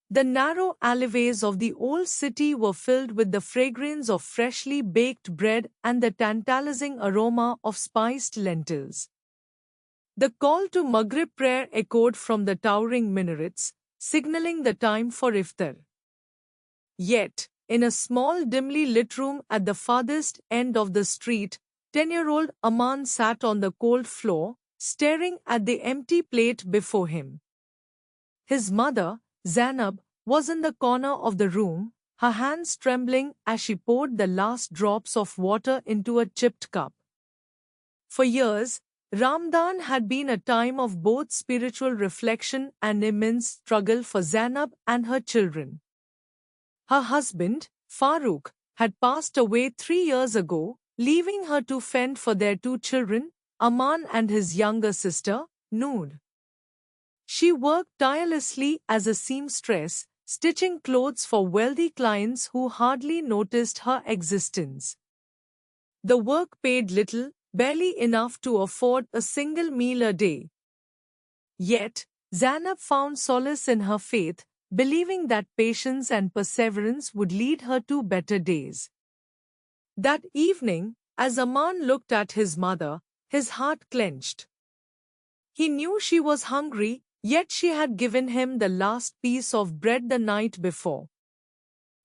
The narrow alleyways of the old city were filled with the fragrance of freshly baked bread and the tantalizing aroma of spiced lentils. The call to Maghrib prayer echoed from the towering minarets, signaling the time for iftar. Yet, in a small dimly lit room at the farthest end of the street, 10-year-old Aman sat on the cold floor, staring at the empty plate before him. His mother, Zainab, was in the corner of the room, her hands trembling as she poured the last drops of water into a chipped cup. For years, Ramadan had been a time of both spiritual reflection and immense struggle for Zainab and her children. Her husband, Farooq, had passed away 3 years ago, leaving her to fend for their two children, Aman and his younger sister, Noor. She worked tirelessly as a seamstress, stitching clothes for wealthy clients who hardly noticed her existence. The work paid little, barely enough to afford a single meal a day. Yet, Zainab found solace in her faith, believing that patience and perseverance would lead her to better days. That evening, as Aman looked at his mother, his heart clenched. He knew she was hungry, yet she had given him the last piece of bread the night before.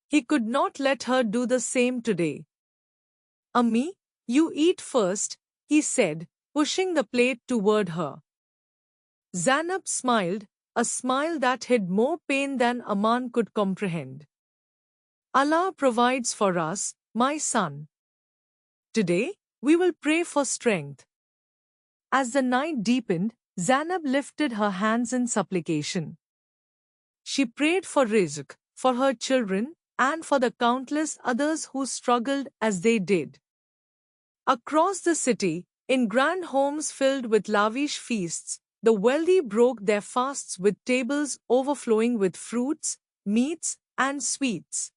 He could not let her do the same today. Ammi, you eat first, he said, pushing the plate toward her. Zainab smiled, a smile that hid more pain than Aman could comprehend. Allah provides for us, my son. Today, we will pray for strength. As the night deepened, Zainab lifted her hands in supplication. She prayed for rizq, for her children, and for the countless others who struggled as they did. Across the city, in grand homes filled with lavish feasts, the wealthy broke their fasts with tables overflowing with fruits, meats, and sweets.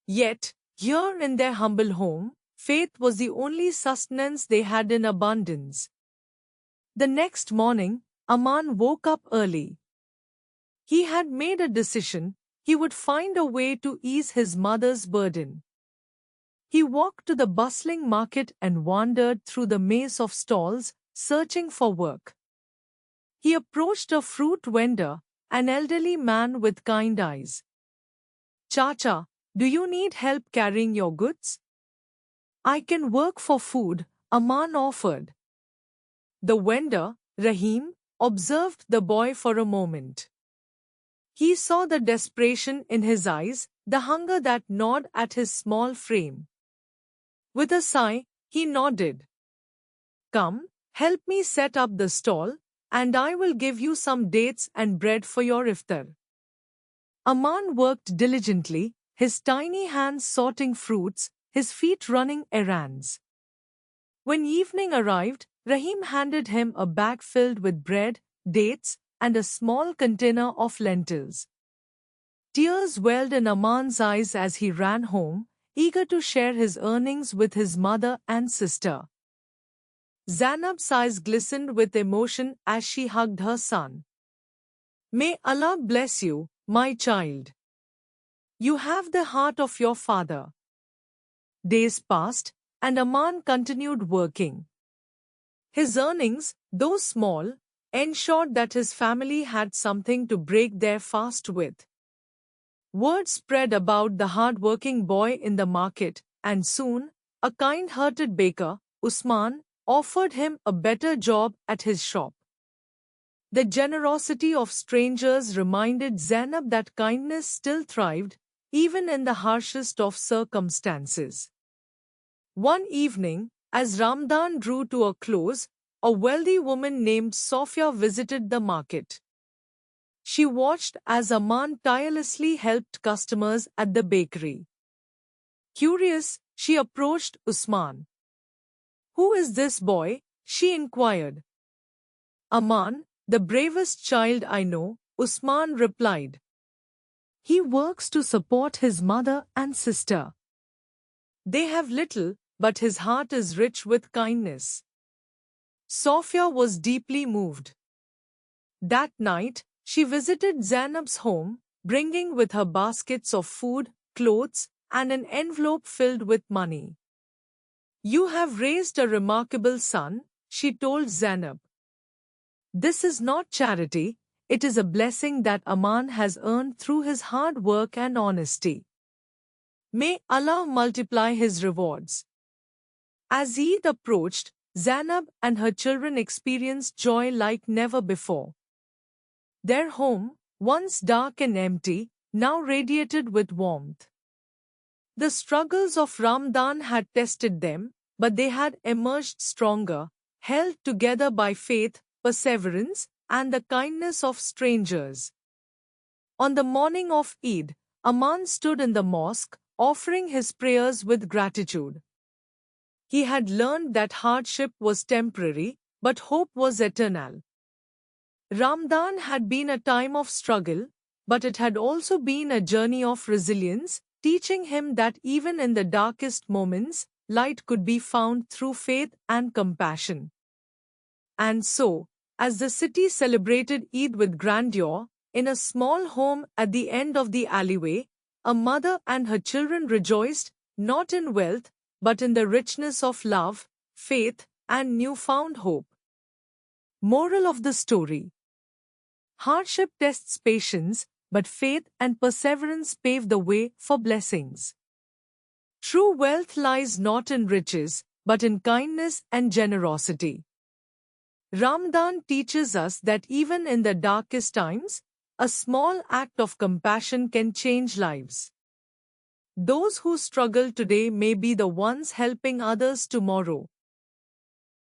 Yet, here in their humble home, faith was the only sustenance they had in abundance. The next morning, Aman woke up early. He had made a decision: he would find a way to ease his mother's burden. He walked to the bustling market and wandered through the maze of stalls, searching for work. He approached a fruit vendor, an elderly man with kind eyes. "Chacha, do you need help carrying your goods?" "I can work for food," Aman offered. The vendor, Rahim, observed the boy for a moment. He saw the desperation in his eyes, the hunger that gnawed at his small frame. With a sigh, he nodded. "Come, help me set up the stall, and I will give you some dates and bread for your iftar." Aman worked diligently, his tiny hands sorting fruits, his feet running errands. When evening arrived, Rahim handed him a bag filled with bread, dates, and a small container of lentils. Tears welled in Aman's eyes as he ran home, eager to share his earnings with his mother and sister. Zainab's eyes glistened with emotion as she hugged her son. "May Allah bless you, my child. You have the heart of your father." Days passed, and Aman continued working. His earnings, though small, ensured that his family had something to break their fast with. Word spread about the hard-working boy in the market, and soon, a kind-hearted baker, Usman, offered him a better job at his shop. The generosity of strangers reminded Zainab that kindness still thrived, even in the harshest of circumstances. One evening, as Ramadan drew to a close, a wealthy woman named Sophia visited the market. She watched as Aman tirelessly helped customers at the bakery. Curious, she approached Usman. "Who is this boy?" she inquired. "Aman, the bravest child I know," Usman replied. "He works to support his mother and sister. They have little, but his heart is rich with kindness." Sophia was deeply moved. That night, she visited Zainab's home, bringing with her baskets of food, clothes, and an envelope filled with money. "You have raised a remarkable son," she told Zainab. "This is not charity, it is a blessing that Aman has earned through his hard work and honesty. May Allah multiply his rewards." As Eid approached, Zainab and her children experienced joy like never before. Their home, once dark and empty, now radiated with warmth. The struggles of Ramadan had tested them, but they had emerged stronger, held together by faith, perseverance, and the kindness of strangers. On the morning of Eid, Aman stood in the mosque, offering his prayers with gratitude. He had learned that hardship was temporary, but hope was eternal. Ramadan had been a time of struggle, but it had also been a journey of resilience, teaching him that even in the darkest moments, light could be found through faith and compassion. And so, as the city celebrated Eid with grandeur, in a small home at the end of the alleyway, a mother and her children rejoiced, not in wealth, but in the richness of love, faith, and newfound hope. Moral of the story: hardship tests patience, but faith and perseverance pave the way for blessings. True wealth lies not in riches, but in kindness and generosity. Ramadan teaches us that even in the darkest times, a small act of compassion can change lives. Those who struggle today may be the ones helping others tomorrow.